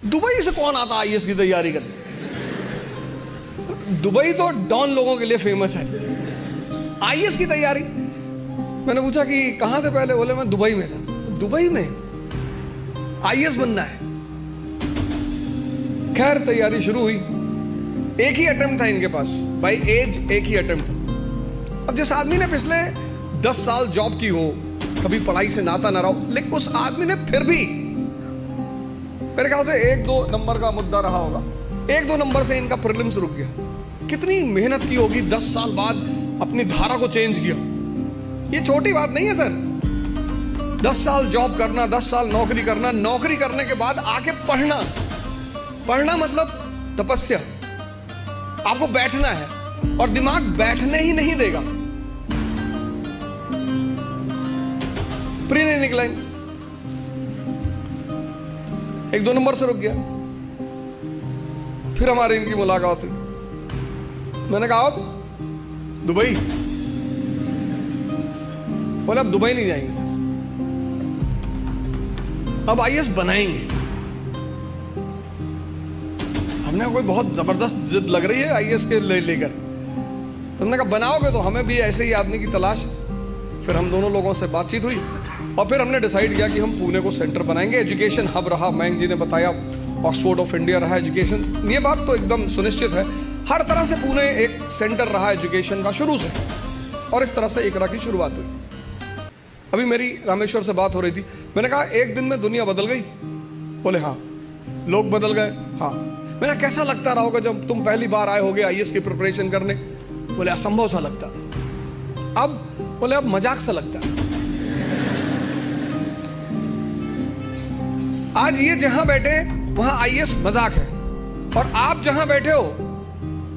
Dubai से कौन आता आईएएस की तैयारी करने? दुबई तो डॉन लोगों के लिए फेमस है। आईएएस की तैयारी, मैंने पूछा कि कहां थे पहले? बोले मैं दुबई में था। दुबई में आईएएस बनना है? खैर तैयारी शुरू हुई। एक ही अटेम्प्ट था इनके पास, बाई एज एक ही अटेम्प्ट था। अब जिस आदमी ने पिछले 10 साल जॉब की हो, कभी पढ़ाई से नाता ना रहा हो, लेकिन उस आदमी ने फिर भी मेरे ख्याल से 1-2 नंबर का मुद्दा रहा होगा, 1-2 नंबर से इनका प्रीलिम्स रुक गया। कितनी मेहनत की होगी, 10 साल बाद अपनी धारा को चेंज किया। ये छोटी बात नहीं है सर। 10 साल जॉब करना, 10 साल नौकरी करना, नौकरी करने के बाद आके पढ़ना। पढ़ना मतलब तपस्या। आपको बैठना है और दिमाग बैठने ही नहीं देगा। प्री नहीं निकला, 1-2 नंबर से रुक गया। फिर हमारी इनकी मुलाकात हुई। मैंने कहा अब दुबई? बोले अब दुबई नहीं जाएंगे सर, अब आईएएस बनाएंगे। हमने कोई बहुत जबरदस्त जिद लग रही है आईएएस के लेकर। तो हमने कहा बनाओगे तो हमें भी ऐसे ही आदमी की तलाश। फिर हम दोनों लोगों से बातचीत हुई और फिर हमने डिसाइड किया कि हम पुणे को सेंटर बनाएंगे। एजुकेशन हब रहा, मयंक जी ने बताया, ऑक्सफोर्ड ऑफ इंडिया रहा एजुकेशन। ये बात तो एकदम सुनिश्चित है। हर तरह से पुणे एक सेंटर रहा एजुकेशन का शुरू से, और इस तरह से एकरा की शुरुआत हुई। अभी मेरी रामेश्वर से बात हो रही थी। मैंने कहा एक दिन में दुनिया बदल गई? बोले हाँ। लोग बदल गए? हाँ। मैंने कैसा लगता रहा होगा जब तुम पहली बार आए होगे आईएएस की प्रिपरेशन करने? बोले असंभव सा लगता था। अब? बोले अब मजाक सा लगता है। आज ये जहां बैठे वहां आईएएस मजाक है, और आप जहां बैठे हो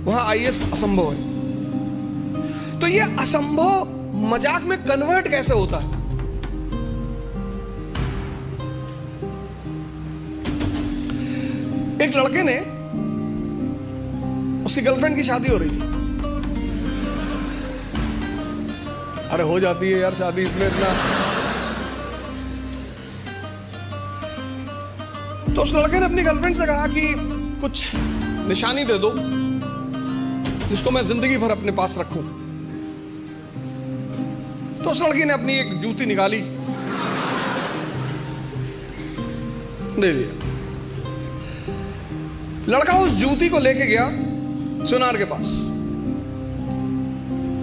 वहां आईएएस असंभव है। तो ये असंभव मजाक में कन्वर्ट कैसे होता है? एक लड़के ने, उसकी गर्लफ्रेंड की शादी हो रही थी। अरे हो जाती है यार शादी, इसमें इतना। तो उस लड़के ने अपनी गर्लफ्रेंड से कहा कि कुछ निशानी दे दो जिसको मैं जिंदगी भर अपने पास रखूं। तो उस लड़की ने अपनी एक जूती निकाली, दे दिया। लड़का उस जूती को लेके गया सुनार के पास,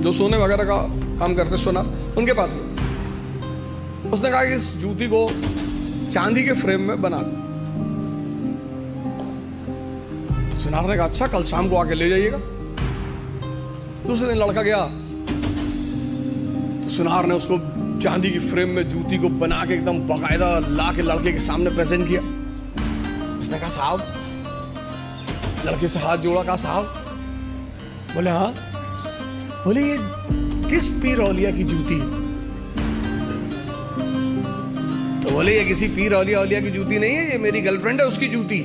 जो सोने वगैरह का काम करते सुनार, उनके पास गया। उसने कहा कि इस जूती को चांदी के फ्रेम में बना दो। सुनार ने कहा अच्छा, कल शाम को आके ले जाइएगा। दूसरे दिन लड़का गया तो सुनार ने उसको चांदी की फ्रेम में जूती को बना के एकदम बाकायदा ला के लड़के के सामने प्रेजेंट किया। उसने कहा साहब, लड़के से हाथ जोड़ा, कहा साहब। बोले हाँ। बोले ये किस पीर औलिया की जूती? तो बोले ये किसी पीर औलिया की जूती नहीं है, ये मेरी गर्लफ्रेंड है, उसकी जूती।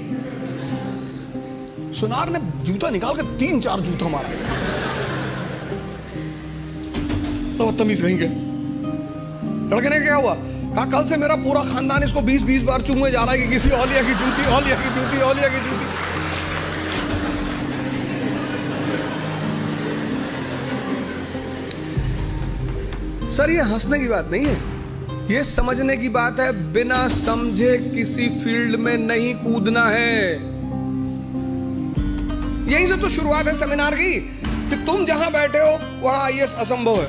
सुनार ने जूता निकाल के 3-4 जूता मारा। तो बदतमीज कहीं गए। लड़के ने क्या हुआ? कहा कल से मेरा पूरा खानदान इसको 20-20 बार चूमने जा रहा है कि किसी औलिया की जूती, औलिया की जूती, औलिया की जूती। सर ये हंसने की बात नहीं है, ये समझने की बात है। बिना समझे किसी फील्ड में नहीं कूदना है। यहीं से तो शुरुआत है सेमिनार की, कि तुम जहां बैठे हो वहां आईएएस असंभव है,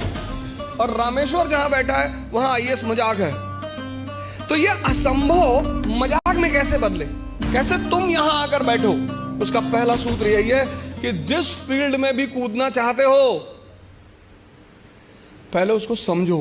और रामेश्वर जहां बैठा है वहां आईएएस मजाक है। तो ये असंभव मजाक में कैसे बदले, कैसे तुम यहां आकर बैठो? उसका पहला सूत्र यही है कि जिस फील्ड में भी कूदना चाहते हो पहले उसको समझो।